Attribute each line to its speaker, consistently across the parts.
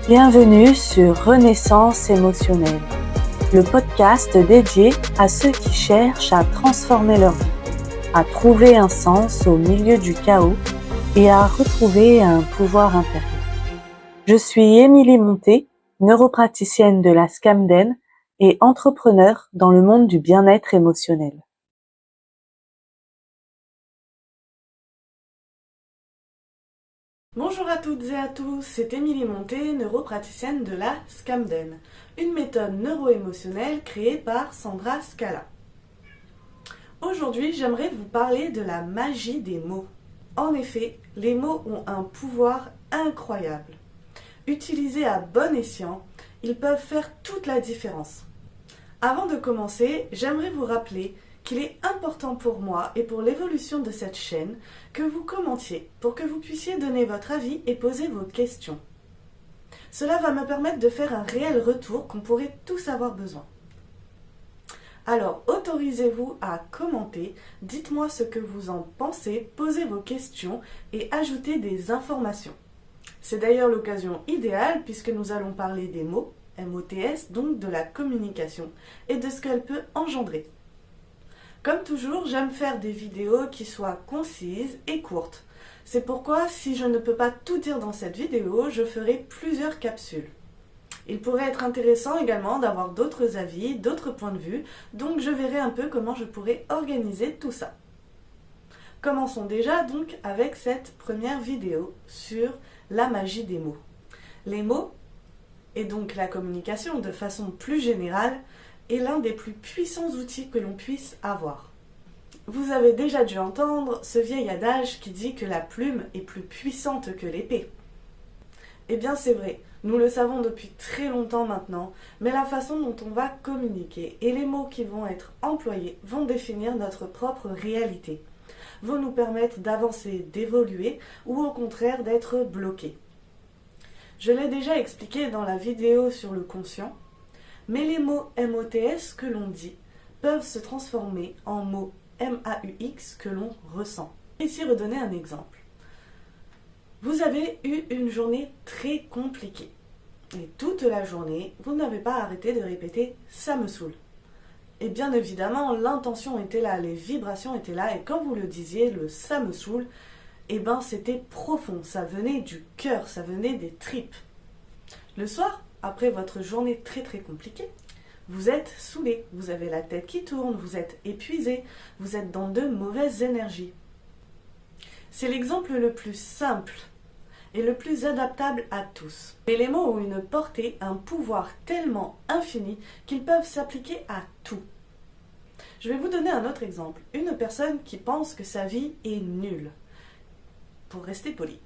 Speaker 1: Bienvenue sur Renaissance émotionnelle, le podcast dédié à ceux qui cherchent à transformer leur vie, à trouver un sens au milieu du chaos et à retrouver un pouvoir intérieur. Je suis Émilie Monté, neuropraticienne de la Scamden et entrepreneur dans le monde du bien-être émotionnel.
Speaker 2: Bonjour à toutes et à tous, c'est Émilie Monté, neuropraticienne de la Scamden, une méthode neuro-émotionnelle créée par Sandra Scala. Aujourd'hui, j'aimerais vous parler de la magie des mots. En effet, les mots ont un pouvoir incroyable. Utilisés à bon escient, ils peuvent faire toute la différence. Avant de commencer, j'aimerais vous rappeler qu'il est important pour moi et pour l'évolution de cette chaîne que vous commentiez pour que vous puissiez donner votre avis et poser vos questions. Cela va me permettre de faire un réel retour qu'on pourrait tous avoir besoin. Alors, autorisez-vous à commenter, dites-moi ce que vous en pensez, posez vos questions et ajoutez des informations. C'est d'ailleurs l'occasion idéale puisque nous allons parler des mots, MOTS, donc de la communication et de ce qu'elle peut engendrer. Comme toujours, j'aime faire des vidéos qui soient concises et courtes. C'est pourquoi, si je ne peux pas tout dire dans cette vidéo, je ferai plusieurs capsules. Il pourrait être intéressant également d'avoir d'autres avis, d'autres points de vue, donc je verrai un peu comment je pourrais organiser tout ça. Commençons déjà donc avec cette première vidéo sur la magie des mots. Les mots, et donc la communication de façon plus générale, est l'un des plus puissants outils que l'on puisse avoir. Vous avez déjà dû entendre ce vieil adage qui dit que la plume est plus puissante que l'épée. Eh bien c'est vrai, nous le savons depuis très longtemps maintenant, mais la façon dont on va communiquer et les mots qui vont être employés vont définir notre propre réalité, vont nous permettre d'avancer, d'évoluer ou au contraire d'être bloqués. Je l'ai déjà expliqué dans la vidéo sur le conscient, mais les mots MOTS que l'on dit peuvent se transformer en mots MAUX que l'on ressent. Ici, redonner un exemple. Vous avez eu une journée très compliquée. Et toute la journée, vous n'avez pas arrêté de répéter « ça me saoule ». Et bien évidemment, l'intention était là, les vibrations étaient là, et quand vous le disiez, le « ça me saoule », eh ben c'était profond, ça venait du cœur, ça venait des tripes. Le soir, après votre journée très très compliquée, vous êtes saoulé, vous avez la tête qui tourne, vous êtes épuisé, vous êtes dans de mauvaises énergies. C'est l'exemple le plus simple et le plus adaptable à tous. Mais les mots ont une portée, un pouvoir tellement infini qu'ils peuvent s'appliquer à tout. Je vais vous donner un autre exemple. Une personne qui pense que sa vie est nulle, pour rester poli.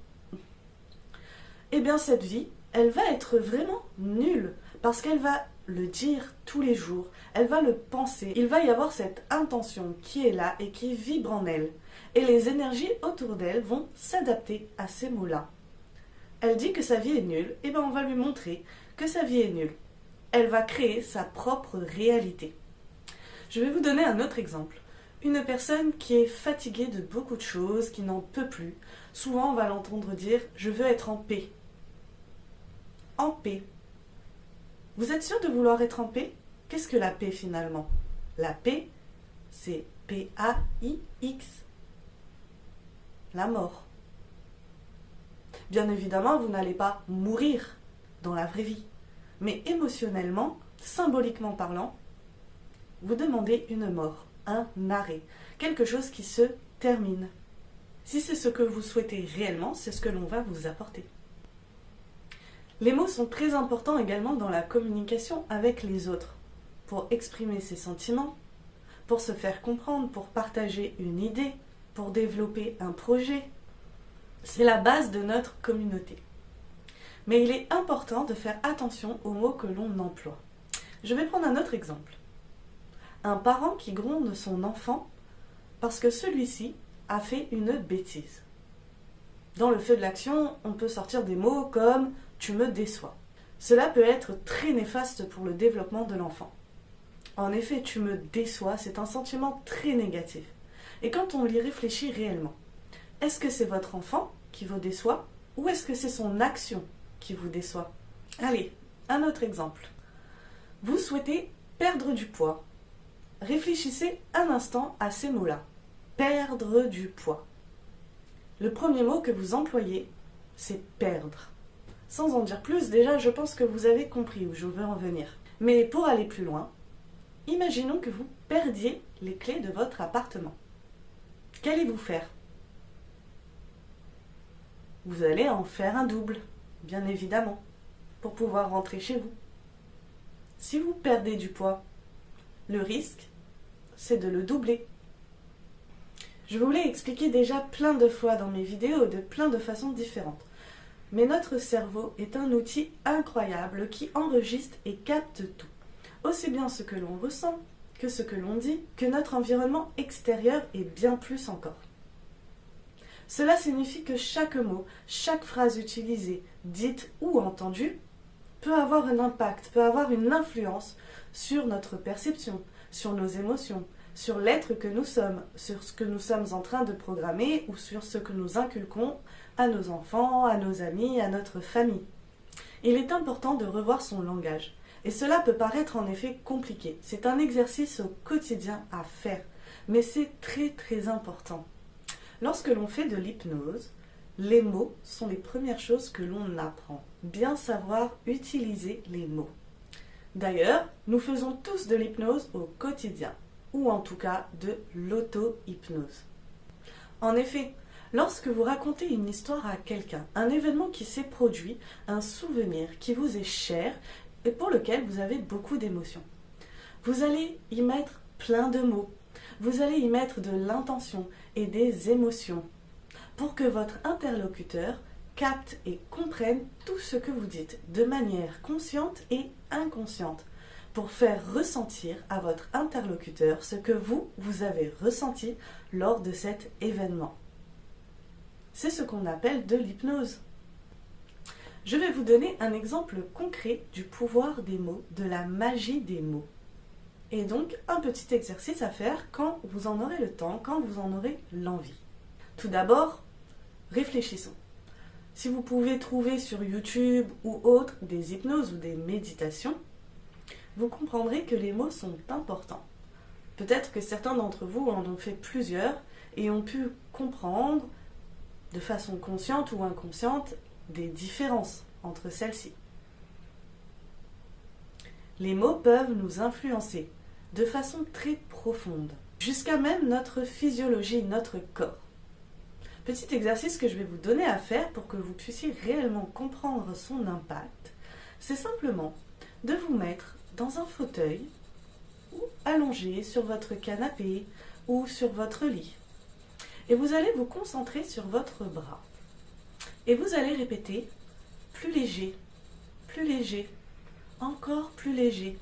Speaker 2: Eh bien cette vie, elle va être vraiment nulle parce qu'elle va le dire tous les jours, elle va le penser, il va y avoir cette intention qui est là et qui vibre en elle. Et les énergies autour d'elle vont s'adapter à ces mots-là. Elle dit que sa vie est nulle, et bien on va lui montrer que sa vie est nulle. Elle va créer sa propre réalité. Je vais vous donner un autre exemple. Une personne qui est fatiguée de beaucoup de choses, qui n'en peut plus, souvent on va l'entendre dire « je veux être en paix ». En paix. Vous êtes sûr de vouloir être en paix? Qu'est-ce que la paix finalement? La paix, c'est P-A-I-X. La mort. Bien évidemment, vous n'allez pas mourir dans la vraie vie. Mais émotionnellement, symboliquement parlant, vous demandez une mort, un arrêt, quelque chose qui se termine. Si c'est ce que vous souhaitez réellement, c'est ce que l'on va vous apporter. Les mots sont très importants également dans la communication avec les autres, pour exprimer ses sentiments, pour se faire comprendre, pour partager une idée, pour développer un projet. C'est la base de notre communauté. Mais il est important de faire attention aux mots que l'on emploie. Je vais prendre un autre exemple. Un parent qui gronde son enfant parce que celui-ci a fait une bêtise. Dans le feu de l'action, on peut sortir des mots comme « tu me déçois ». Cela peut être très néfaste pour le développement de l'enfant. En effet, tu me déçois, c'est un sentiment très négatif. Et quand on y réfléchit réellement, est-ce que c'est votre enfant qui vous déçoit Ou est-ce que c'est son action qui vous déçoit? Allez, un autre exemple. Vous souhaitez perdre du poids. Réfléchissez un instant à ces mots-là. Perdre du poids. Le premier mot que vous employez, c'est perdre. Sans en dire plus, déjà, je pense que vous avez compris où je veux en venir. Mais pour aller plus loin, imaginons que vous perdiez les clés de votre appartement. Qu'allez-vous faire? Vous allez en faire un double, bien évidemment, pour pouvoir rentrer chez vous. Si vous perdez du poids, le risque, c'est de le doubler. Je vous l'ai expliqué déjà plein de fois dans mes vidéos de plein de façons différentes. Mais notre cerveau est un outil incroyable qui enregistre et capte tout. Aussi bien ce que l'on ressent, que ce que l'on dit, que notre environnement extérieur et bien plus encore. Cela signifie que chaque mot, chaque phrase utilisée, dite ou entendue, peut avoir un impact, peut avoir une influence sur notre perception, sur nos émotions, sur l'être que nous sommes, sur ce que nous sommes en train de programmer ou sur ce que nous inculquons à nos enfants, à nos amis, à notre famille. Il est important de revoir son langage. Et cela peut paraître en effet compliqué. C'est un exercice au quotidien à faire, mais c'est très très important. Lorsque l'on fait de l'hypnose, les mots sont les premières choses que l'on apprend. Bien savoir utiliser les mots. D'ailleurs, nous faisons tous de l'hypnose au quotidien, ou en tout cas de l'auto-hypnose. En effet, lorsque vous racontez une histoire à quelqu'un, un événement qui s'est produit, un souvenir qui vous est cher et pour lequel vous avez beaucoup d'émotions, vous allez y mettre plein de mots, vous allez y mettre de l'intention et des émotions pour que votre interlocuteur capte et comprenne tout ce que vous dites de manière consciente et inconsciente pour faire ressentir à votre interlocuteur ce que vous avez ressenti lors de cet événement. C'est ce qu'on appelle de l'hypnose. Je vais vous donner un exemple concret du pouvoir des mots, de la magie des mots. Et donc, un petit exercice à faire quand vous en aurez le temps, quand vous en aurez l'envie. Tout d'abord, réfléchissons. Si vous pouvez trouver sur YouTube ou autre des hypnoses ou des méditations, vous comprendrez que les mots sont importants. Peut-être que certains d'entre vous en ont fait plusieurs et ont pu comprendre de façon consciente ou inconsciente des différences entre celles-ci. Les mots peuvent nous influencer de façon très profonde, jusqu'à même notre physiologie, notre corps. Petit exercice que je vais vous donner à faire pour que vous puissiez réellement comprendre son impact, c'est simplement de vous mettre dans un fauteuil ou allongé sur votre canapé ou sur votre lit. Et vous allez vous concentrer sur votre bras. Et vous allez répéter plus léger, encore plus léger,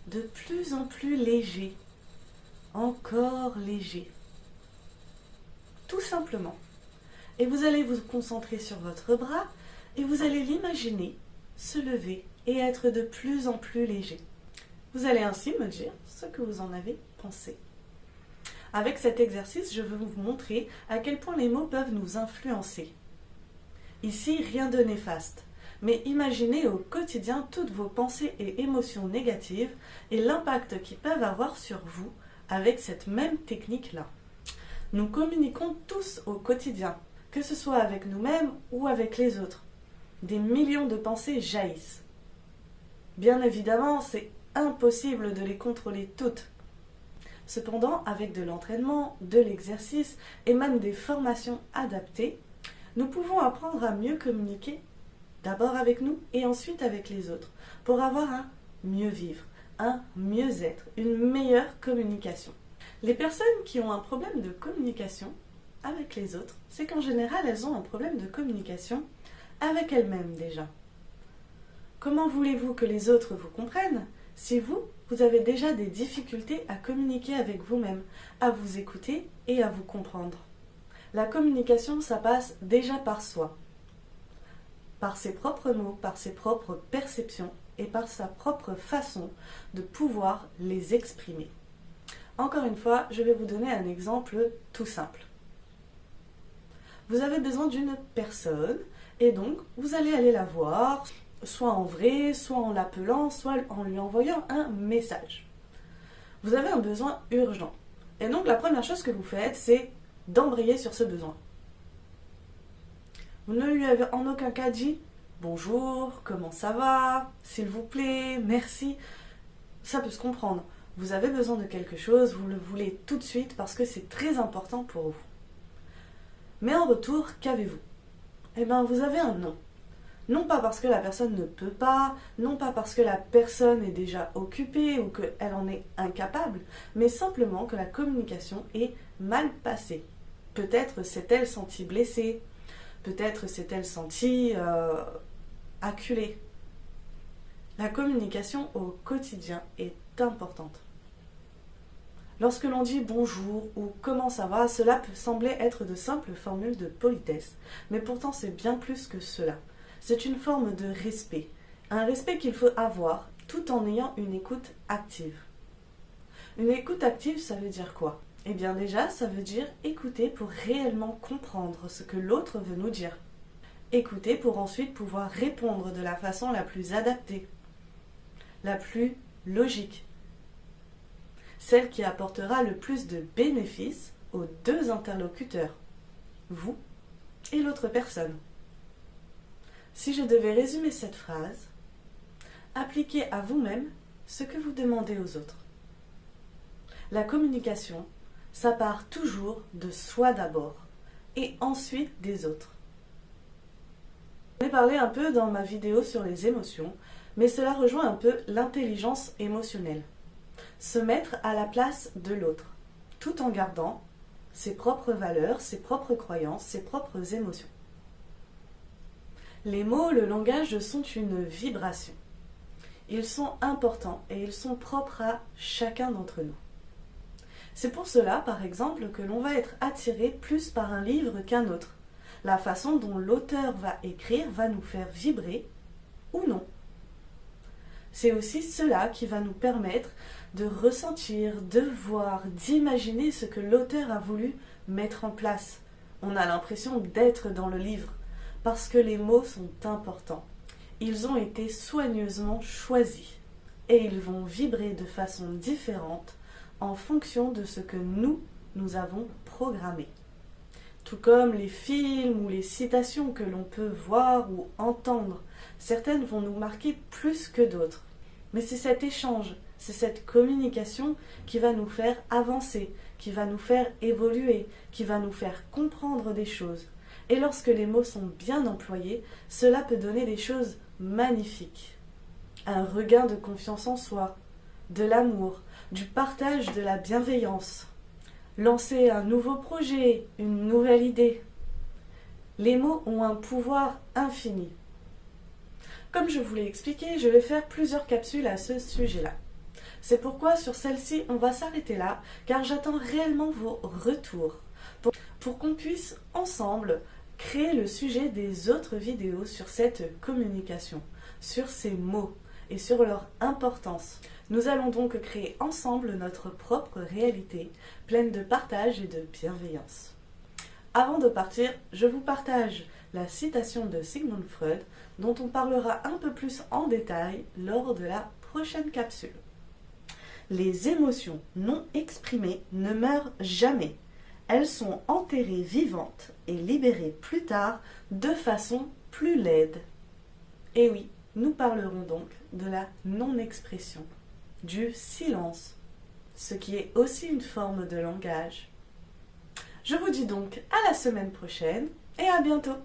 Speaker 2: de plus en plus léger, encore léger. Tout simplement. Et vous allez vous concentrer sur votre bras et vous allez l'imaginer se lever et être de plus en plus léger. Vous allez ainsi me dire ce que vous en avez pensé. Avec cet exercice, je veux vous montrer à quel point les mots peuvent nous influencer. Ici, rien de néfaste, mais imaginez au quotidien toutes vos pensées et émotions négatives et l'impact qu'ils peuvent avoir sur vous avec cette même technique-là. Nous communiquons tous au quotidien, que ce soit avec nous-mêmes ou avec les autres. Des millions de pensées jaillissent. Bien évidemment, c'est impossible de les contrôler toutes. Cependant, avec de l'entraînement, de l'exercice et même des formations adaptées, nous pouvons apprendre à mieux communiquer, d'abord avec nous et ensuite avec les autres, pour avoir un mieux vivre, un mieux-être, une meilleure communication. Les personnes qui ont un problème de communication avec les autres, c'est qu'en général, elles ont un problème de communication avec elles-mêmes déjà. Comment voulez-vous que les autres vous comprennent si vous avez déjà des difficultés à communiquer avec vous-même, à vous écouter et à vous comprendre? La communication, ça passe déjà par soi, par ses propres mots, par ses propres perceptions et par sa propre façon de pouvoir les exprimer. Encore une fois, je vais vous donner un exemple tout simple. Vous avez besoin d'une personne et donc vous allez aller la voir, soit en vrai, soit en l'appelant, soit en lui envoyant un message. Vous avez un besoin urgent. Et donc la première chose que vous faites, c'est d'embrayer sur ce besoin. Vous ne lui avez en aucun cas dit « Bonjour, comment ça va? S'il vous plaît, merci ». Ça peut se comprendre. Vous avez besoin de quelque chose, vous le voulez tout de suite parce que c'est très important pour vous. Mais en retour, qu'avez-vous? Eh bien, vous avez un non. Non pas parce que la personne ne peut pas, non pas parce que la personne est déjà occupée ou qu'elle en est incapable, mais simplement que la communication est mal passée. Peut-être s'est-elle sentie blessée, peut-être s'est-elle sentie acculée. La communication au quotidien est importante. Lorsque l'on dit bonjour ou comment ça va, cela peut sembler être de simples formules de politesse, mais pourtant c'est bien plus que cela. C'est une forme de respect, un respect qu'il faut avoir tout en ayant une écoute active. Une écoute active, ça veut dire quoi? Eh bien déjà, ça veut dire écouter pour réellement comprendre ce que l'autre veut nous dire. Écouter pour ensuite pouvoir répondre de la façon la plus adaptée, la plus logique, celle qui apportera le plus de bénéfices aux deux interlocuteurs, vous et l'autre personne. Si je devais résumer cette phrase, appliquez à vous-même ce que vous demandez aux autres. La communication, ça part toujours de soi d'abord et ensuite des autres. J'en ai parlé un peu dans ma vidéo sur les émotions, mais cela rejoint un peu l'intelligence émotionnelle. Se mettre à la place de l'autre, tout en gardant ses propres valeurs, ses propres croyances, ses propres émotions. Les mots, le langage sont une vibration. Ils sont importants et ils sont propres à chacun d'entre nous. C'est pour cela, par exemple, que l'on va être attiré plus par un livre qu'un autre. La façon dont l'auteur va écrire va nous faire vibrer ou non. C'est aussi cela qui va nous permettre de ressentir, de voir, d'imaginer ce que l'auteur a voulu mettre en place. On a l'impression d'être dans le livre, parce que les mots sont importants. Ils ont été soigneusement choisis et ils vont vibrer de façon différente en fonction de ce que nous avons programmé. Tout comme les films ou les citations que l'on peut voir ou entendre, certaines vont nous marquer plus que d'autres. Mais c'est cet échange, c'est cette communication qui va nous faire avancer, qui va nous faire évoluer, qui va nous faire comprendre des choses. Et lorsque les mots sont bien employés, cela peut donner des choses magnifiques. Un regain de confiance en soi, de l'amour, du partage de la bienveillance. Lancer un nouveau projet, une nouvelle idée. Les mots ont un pouvoir infini. Comme je vous l'ai expliqué, je vais faire plusieurs capsules à ce sujet-là. C'est pourquoi sur celle-ci, on va s'arrêter là, car j'attends réellement vos retours pour qu'on puisse ensemble créer le sujet des autres vidéos sur cette communication, sur ces mots et sur leur importance. Nous allons donc créer ensemble notre propre réalité, pleine de partage et de bienveillance. Avant de partir, je vous partage la citation de Sigmund Freud, dont on parlera un peu plus en détail lors de la prochaine capsule. Les émotions non exprimées ne meurent jamais. Elles sont enterrées vivantes et libérées plus tard de façon plus laide. Et oui, nous parlerons donc de la non-expression, du silence, ce qui est aussi une forme de langage. Je vous dis donc à la semaine prochaine et à bientôt.